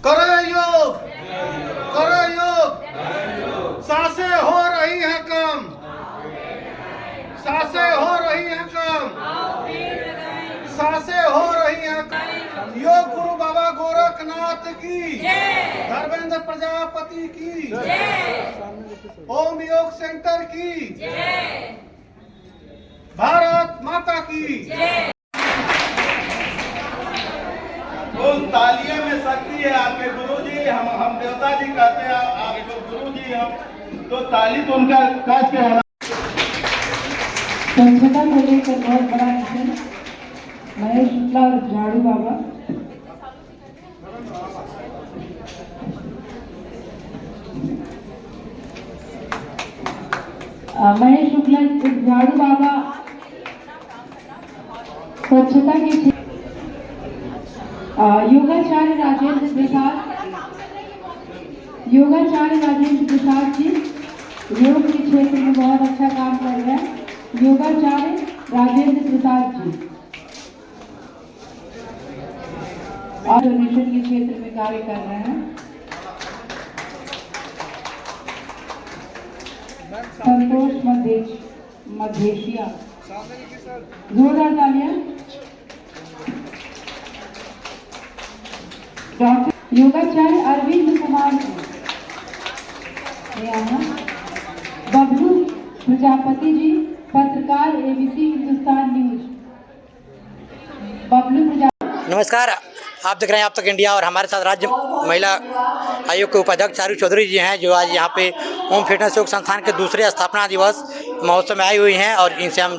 करो योग, करो योग। सांसें हो रही हैं कम, सांसें हो रही हैं कम, सांसें हो रही हैं कम। योग गुरु बाबा गोरखनाथ की, धर्मेंद्र प्रजापति की, ओम योग सेंटर की, भारत माता की। तो तालियों में शक्ति है। आपके गुरु जी, हम देवता जी कहते हैं, आपके गुरु जी हम, तो ताली तो उनका काज के होना। स्वच्छता को लेकर बहुत बड़ा मिशन, महेश शुक्ला और झाड़ू बाबा। महेश शुक्ला झाड़ू बाबा स्वच्छता के योगाचार्य राजेंद्र प्रसाद, योगाचार्य राजेंद्र प्रसाद जी योग के क्षेत्र में बहुत अच्छा काम कर रहे हैं। योगाचार्य राजेंद्र प्रसाद जी और डोनेशन के क्षेत्र में कार्य कर रहे हैं। संतोष मधेशिया, जोरदार तालियां। डॉक्टर योगाचार्य अरविंद कुमार जी, बबलू प्रजापति जी, पत्रकार एबीसी हिंदुस्तान न्यूज। बबलू प्रजापति। नमस्कार, आप देख रहे हैं आप तक इंडिया और हमारे साथ राज्य महिला आयोग के उपाध्यक्ष चारू चौधरी जी हैं, जो आज यहाँ पे ओम फिटनेस योग संस्थान के दूसरे स्थापना दिवस महोत्सव में आई हुई हैं और इनसे हम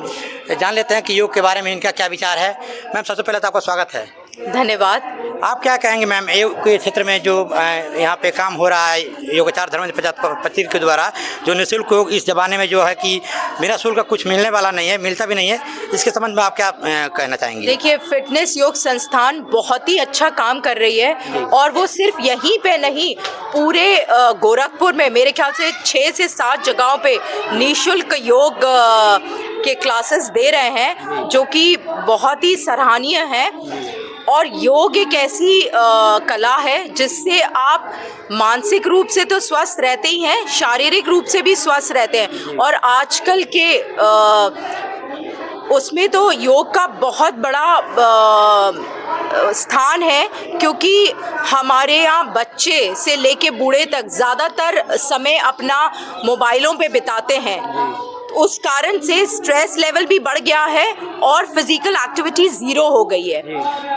जान लेते हैं कि योग के बारे में इनका क्या विचार है। मैम, सबसे पहले तो आपका स्वागत है। धन्यवाद। आप क्या कहेंगे मैम, योग के क्षेत्र में जो यहाँ पे काम हो रहा है योगाचार्य धर्मेंद्र प्रजापति के द्वारा, जो निःशुल्क योग इस ज़माने में जो है कि बिना शुल्क का कुछ मिलने वाला नहीं है, मिलता भी नहीं है, इसके संबंध में आप क्या कहना चाहेंगे? देखिए, फिटनेस योग संस्थान बहुत ही अच्छा काम कर रही है और वो सिर्फ यहीं पे नहीं, पूरे गोरखपुर में मेरे ख्याल से 6 से 7 जगहों पे निःशुल्क योग के क्लासेस दे रहे हैं, जो कि बहुत ही सराहनीय है। और योग एक ऐसी कला है जिससे आप मानसिक रूप से तो स्वस्थ रहते ही हैं, शारीरिक रूप से भी स्वस्थ रहते हैं। और आजकल के उसमें तो योग का बहुत बड़ा स्थान है, क्योंकि हमारे यहाँ बच्चे से लेके बूढ़े तक ज़्यादातर समय अपना मोबाइलों पे बिताते हैं। उस कारण से स्ट्रेस लेवल भी बढ़ गया है और फिजिकल एक्टिविटी ज़ीरो हो गई है।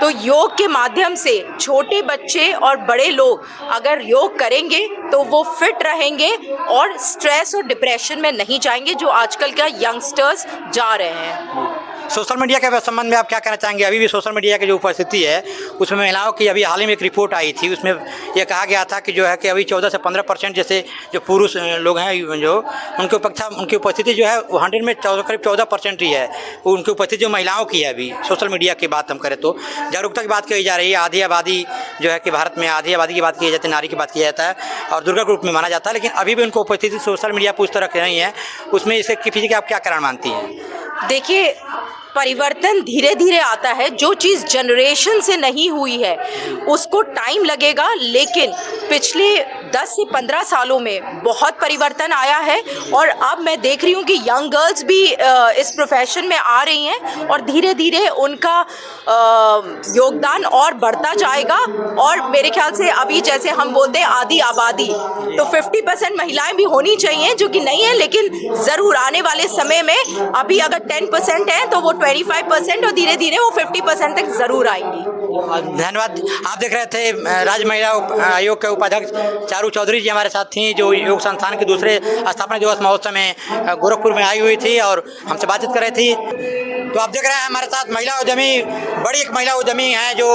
तो योग के माध्यम से छोटे बच्चे और बड़े लोग अगर योग करेंगे तो वो फिट रहेंगे और स्ट्रेस और डिप्रेशन में नहीं जाएंगे, जो आजकल का यंगस्टर्स जा रहे हैं। सोशल मीडिया के संबंध में आप क्या कहना चाहेंगे? अभी भी सोशल मीडिया की जो उपस्थिति है उसमें महिलाओं की अभी हाल ही में एक रिपोर्ट आई थी, उसमें यह कहा गया था कि जो है कि अभी 14 से 15% जैसे जो पुरुष लोग हैं जो उनकी उपस्थिति जो है वो 100 में करीब 14% ही है, उनकी उपस्थिति जो महिलाओं की है। अभी सोशल मीडिया की बात हम करें तो जागरूकता की बात की जा रही है। आधी आबादी जो है कि भारत में आधी आबादी की बात की जाती है, नारी की बात किया जाता है और दुर्गा ग्रुप में माना जाता है, लेकिन अभी भी उनको उपस्थिति सोशल मीडिया पर उस तरह की नहीं है। उसमें इसके पीछे के आप क्या कारण मानती हैं? देखिए, परिवर्तन धीरे धीरे आता है। जो चीज़ जनरेशन से नहीं हुई है उसको टाइम लगेगा, लेकिन पिछले 10 से 15 सालों में बहुत परिवर्तन आया है। और अब मैं देख रही हूँ कि यंग गर्ल्स भी इस प्रोफेशन में आ रही हैं और धीरे धीरे उनका योगदान और बढ़ता जाएगा। और मेरे ख्याल से अभी जैसे हम बोलते हैं आधी आबादी, तो 50% महिलाएं भी होनी चाहिए, जो कि नहीं है, लेकिन ज़रूर आने वाले समय में अभी अगर 10% है तो वो 25% और धीरे धीरे वो 50% तक ज़रूर आएंगी। धन्यवाद। आप देख रहे थे राज्य महिला आयोग के उपाध्यक्ष चारू चौधरी जी हमारे साथ थी, जो योग संस्थान के दूसरे स्थापना दिवस महोत्सव में गोरखपुर में आई हुई थी और हमसे बातचीत कर रही थी। तो आप देख रहे हैं हमारे साथ महिला उद्यमी, बड़ी एक महिला उद्यमी हैं जो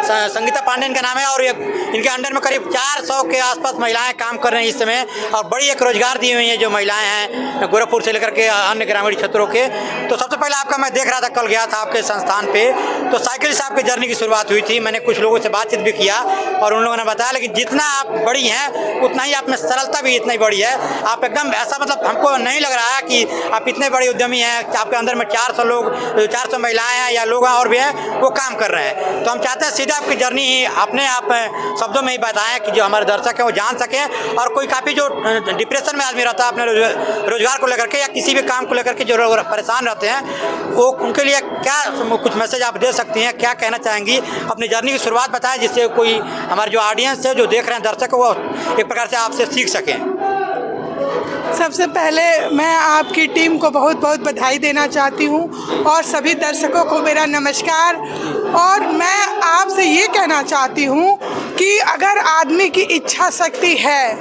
संगीता पांडे इनका नाम है, और इनके अंडर में करीब 400 के आसपास महिलाएं काम कर रही हैं इस समय, और बड़ी एक रोजगार दी हुई हैं जो महिलाएं हैं गोरखपुर से लेकर के अन्य ग्रामीण क्षेत्रों के। तो सबसे पहले आपका मैं देख रहा था, कल गया था आपके संस्थान पे, तो साइकिल से आपकी जर्नी की शुरुआत हुई थी। मैंने कुछ लोगों से बातचीत भी किया और उन लोगों ने बताया, लेकिन जितना आप बड़ी हैं उतना ही आप में सरलता भी इतनी बड़ी है। आप एकदम ऐसा, मतलब हमको नहीं लग रहा है कि आप इतने बड़े उद्यमी हैं, आपके अंदर में 400 लोग जो 400 महिलाएं हैं या लोग और भी हैं वो काम कर रहे हैं। तो हम चाहते हैं सीधा आपकी जर्नी ही अपने आप शब्दों में ही बताएं कि जो हमारे दर्शक हैं वो जान सकें। और कोई काफ़ी जो डिप्रेशन में आदमी रहता है अपने रोजगार को लेकर के या किसी भी काम को लेकर के जो परेशान रहते हैं, वो उनके लिए क्या कुछ मैसेज आप दे सकती हैं, क्या कहना चाहेंगी? अपनी जर्नी की शुरुआत बताएं जिससे कोई हमारे जो ऑडियंस है, जो देख रहे हैं दर्शक, वो एक प्रकार से आपसे सीख सकें। सबसे पहले मैं आपकी टीम को बहुत बहुत बधाई देना चाहती हूँ और सभी दर्शकों को मेरा नमस्कार। और मैं आपसे ये कहना चाहती हूँ कि अगर आदमी की इच्छा शक्ति है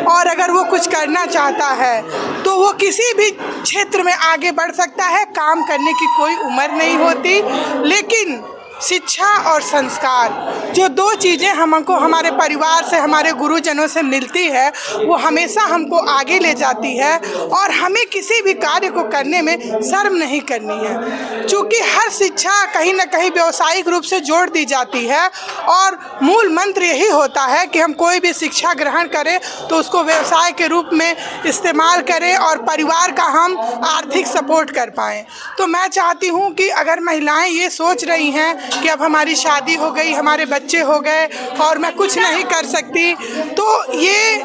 और अगर वो कुछ करना चाहता है तो वो किसी भी क्षेत्र में आगे बढ़ सकता है। काम करने की कोई उम्र नहीं होती, लेकिन शिक्षा और संस्कार जो दो चीज़ें हमको हमारे परिवार से, हमारे गुरुजनों से मिलती है, वो हमेशा हमको आगे ले जाती है और हमें किसी भी कार्य को करने में शर्म नहीं करनी है। क्योंकि हर शिक्षा कहीं ना कहीं व्यावसायिक रूप से जोड़ दी जाती है और मूल मंत्र यही होता है कि हम कोई भी शिक्षा ग्रहण करें तो उसको व्यवसाय के रूप में इस्तेमाल करें और परिवार का हम आर्थिक सपोर्ट कर पाएँ। तो मैं चाहती हूँ कि अगर महिलाएँ ये सोच रही हैं कि अब हमारी शादी हो गई, हमारे बच्चे हो गए और मैं कुछ नहीं कर सकती, तो ये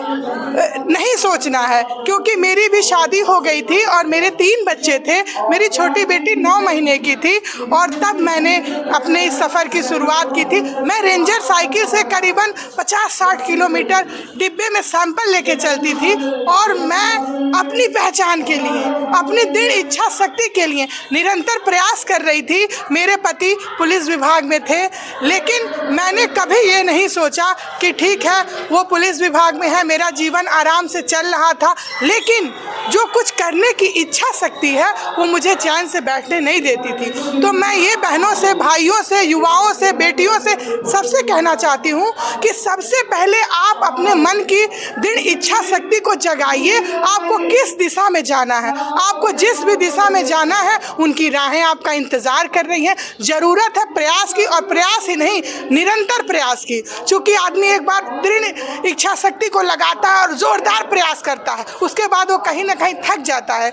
नहीं सोचना है। क्योंकि मेरी भी शादी हो गई थी और मेरे 3 बच्चे थे। मेरी छोटी बेटी 9 महीने की थी और तब मैंने अपने इस सफ़र की शुरुआत की थी। मैं रेंजर साइकिल से करीबन 50-60 किलोमीटर डिब्बे में सैंपल लेके चलती थी और मैं अपनी पहचान के लिए, अपनी दृढ़ इच्छा शक्ति के लिए निरंतर प्रयास कर रही थी। मेरे पति पुलिस विभाग में थे, लेकिन मैंने कभी ये नहीं सोचा कि ठीक है वो पुलिस विभाग में है, मेरा जीवन आराम से चल रहा था। लेकिन जो कुछ करने की इच्छा शक्ति है वो मुझे चैन से बैठने नहीं देती थी। तो मैं ये बहनों से, भाइयों से, युवाओं से, बेटियों से सबसे कहना चाहती हूँ कि सबसे पहले आप अपने मन की दृढ़ इच्छा शक्ति को जगाइए। आपको किस दिशा में जाना है, आपको जिस भी दिशा में जाना है उनकी राहें आपका इंतज़ार कर रही हैं। ज़रूरत है प्रयास की, और प्रयास ही नहीं, निरंतर प्रयास की। चूँकि आदमी एक बार दृढ़ इच्छा शक्ति को लगाता है और ज़ोरदार प्रयास करता है, उसके बाद वो कहीं ना कहीं थक जाता है।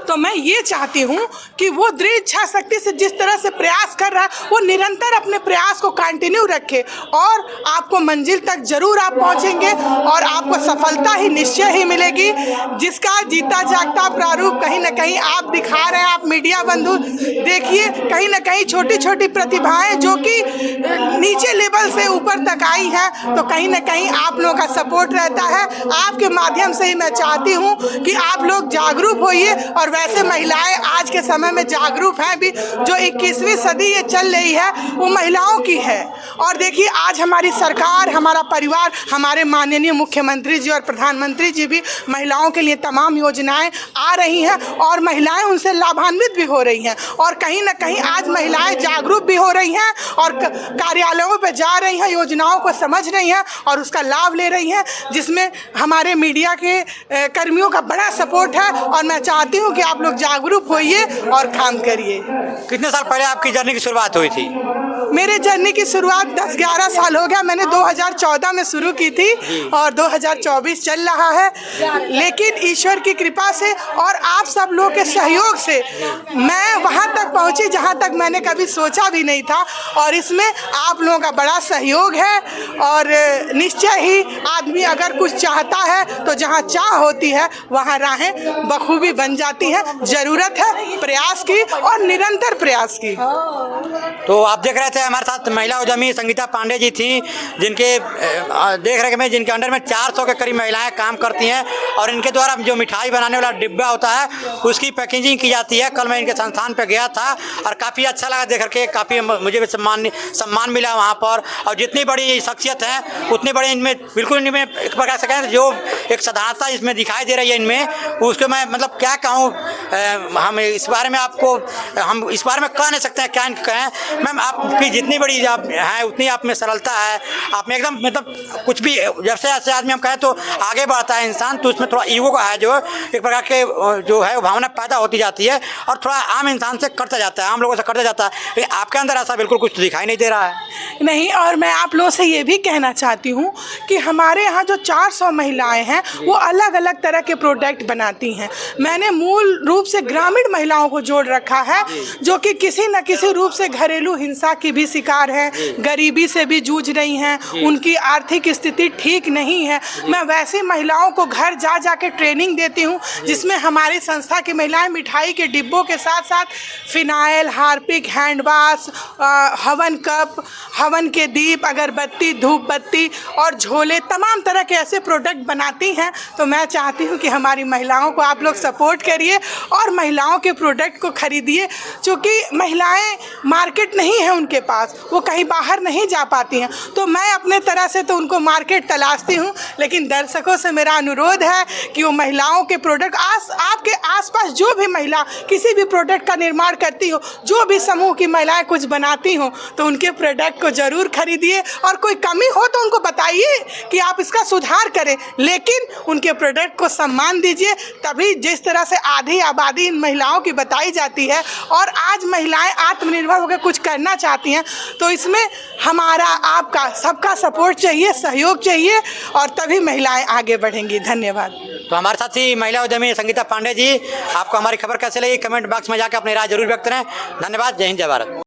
तो मैं ये चाहती हूँ कि वो दृढ़ इच्छा शक्ति से जिस तरह से प्रयास कर रहा है वो निरंतर अपने प्रयास को कंटिन्यू रखे और आपको मंजिल तक जरूर आप पहुँचेंगे और आपको सफलता ही निश्चय ही मिलेगी। जिसका जीता जागता प्रारूप कहीं ना कहीं आप दिखा रहे हैं। आप मीडिया बंधु देखिए, कहीं ना कहीं छोटी छोटी प्रतिभाएं जो कि नीचे लेवल से ऊपर तक आई हैं, तो कहीं ना कहीं आप लोगों का सपोर्ट रहता है। आपके माध्यम से ही मैं चाहती हूँ कि आप लोग जागरूक होइए। और वैसे महिलाएं आज के समय में जागरूक हैं भी। जो 21वीं सदी ये चल रही है वो महिलाओं की है। और देखिए आज हमारी सरकार, हमारा परिवार, हमारे माननीय मुख्यमंत्री जी और प्रधानमंत्री जी भी महिलाओं के लिए तमाम योजनाएं आ रही हैं और महिलाएं उनसे लाभान्वित भी हो रही हैं। और कहीं ना कहीं आज महिलाएं जागरूक भी हो रही हैं और कार्यालयों पर जा रही हैं, योजनाओं को समझ रही हैं और उसका लाभ ले रही हैं, जिसमें हमारे मीडिया के कर्मियों का बड़ा सपोर्ट है। और मैं चाहती हूँ कि आप लोग जागरूक होइए और काम करिए। कितने साल पहले आपकी जर्नी की शुरुआत हुई थी? मेरे जर्नी की शुरुआत 10-11 साल हो गया। मैंने 2014 में शुरू की थी और 2024 चल रहा है। लेकिन ईश्वर की कृपा से और आप सब लोगों के सहयोग से मैं वहाँ तक पहुँची जहाँ तक मैंने कभी सोचा भी नहीं था। और इसमें आप लोगों का बड़ा सहयोग है और निश्चय ही आदमी अगर कुछ चाहता है तो जहाँ चाह होती है वहाँ राहें बखूबी बन जाती हैं। ज़रूरत है प्रयास की और निरंतर प्रयास की। तो आप देख रहे थे हमारे साथ महिला उद्यमी संगीता पांडे जी थी, जिनके देख रहे हैं जिनके अंडर में 400 के करीब महिलाएं काम करती हैं और इनके द्वारा जो मिठाई बनाने वाला डिब्बा होता है उसकी पैकेजिंग की जाती है। कल मैं इनके संस्थान पे गया था और काफ़ी अच्छा लगा देख करके, काफ़ी मुझे भी सम्मान मिला वहाँ पर। और जितनी बड़ी शख्सियत हैं उतनी बड़ी इनमें बिल्कुल इनमें एक प्रकार से कहें जो एक साधारणता इसमें दिखाई दे रही है इनमें, उसको मैं मतलब क्या कहूँ, हम इस बारे में कह नहीं सकते हैं क्या कहें। मैम आपकी जितनी बड़ी आप है उतनी आप में सरलता है, आप में एकदम मतलब कुछ भी जैसे ऐसे आदमी हम कहें तो आगे बढ़ता है इंसान, तो उसमें थोड़ा ईगो का है जो एक प्रकार के जो है वो भावना पैदा होती जाती है और थोड़ा आम इंसान से करता जाता है, आम लोगों से करता जाता है। लेकिन आपके अंदर ऐसा बिल्कुल कुछ दिखाई नहीं दे रहा है। नहीं, और मैं आप लोगों से ये भी कहना चाहती हूँ कि हमारे यहाँ जो 400 महिलाएं हैं वो अलग अलग तरह के प्रोडक्ट बनाती हैं। मैंने मूल रूप से ग्रामीण महिलाओं को जोड़ रखा है जो कि किसी न किसी रूप से घरेलू हिंसा की भी शिकार है, गरीबी से भी जूझ रही हैं, उनकी आर्थिक स्थिति ठीक नहीं है। मैं वैसी महिलाओं को घर जा जा के ट्रेनिंग देती हूँ जिसमें हमारी संस्था की महिलाएं मिठाई के डिब्बों के साथ साथ फिनाइल, हार्पिक, हैंड वाश, हवन कप, हवन के दीप, अगरबत्ती, धूप बत्ती और झोले, तमाम तरह के ऐसे प्रोडक्ट बनाती हैं। तो मैं चाहती हूँ कि हमारी महिलाओं को आप लोग सपोर्ट करिए और महिलाओं के प्रोडक्ट को खरीदिए, क्योंकि महिलाएं मार्केट नहीं है उनके पास, वो कहीं बाहर नहीं जा पाती हैं। तो मैं अपने तरह से तो उनको मार्केट तलाशती हूँ, लेकिन दर्शकों से मेरा अनुरोध है कि वो महिलाओं के प्रोडक्ट आपके आसपास जो भी महिला किसी भी प्रोडक्ट का निर्माण करती हो, जो भी समूह की महिलाएं कुछ बनाती हो, तो उनके प्रोडक्ट को ज़रूर खरीदिए और कोई कमी हो तो उनको बताइए कि आप इसका सुधार करें, लेकिन उनके प्रोडक्ट को सम्मान दीजिए। तभी जिस तरह से आधी आबादी इन महिलाओं की बताई जाती है और आज महिलाएं आत्मनिर्भर होकर कुछ करना चाहती हैं, तो इसमें हमारा, आपका, सबका सपोर्ट चाहिए, सहयोग चाहिए और तभी महिलाएं आगे बढ़ेंगी। धन्यवाद। तो हमारे साथ ही महिला उद्यमी संगीता पांडे जी, आपको हमारी खबर कैसे लगी कमेंट बॉक्स में जाकर अपनी राय जरूर व्यक्त करें। धन्यवाद। जय हिंद, जय भारत।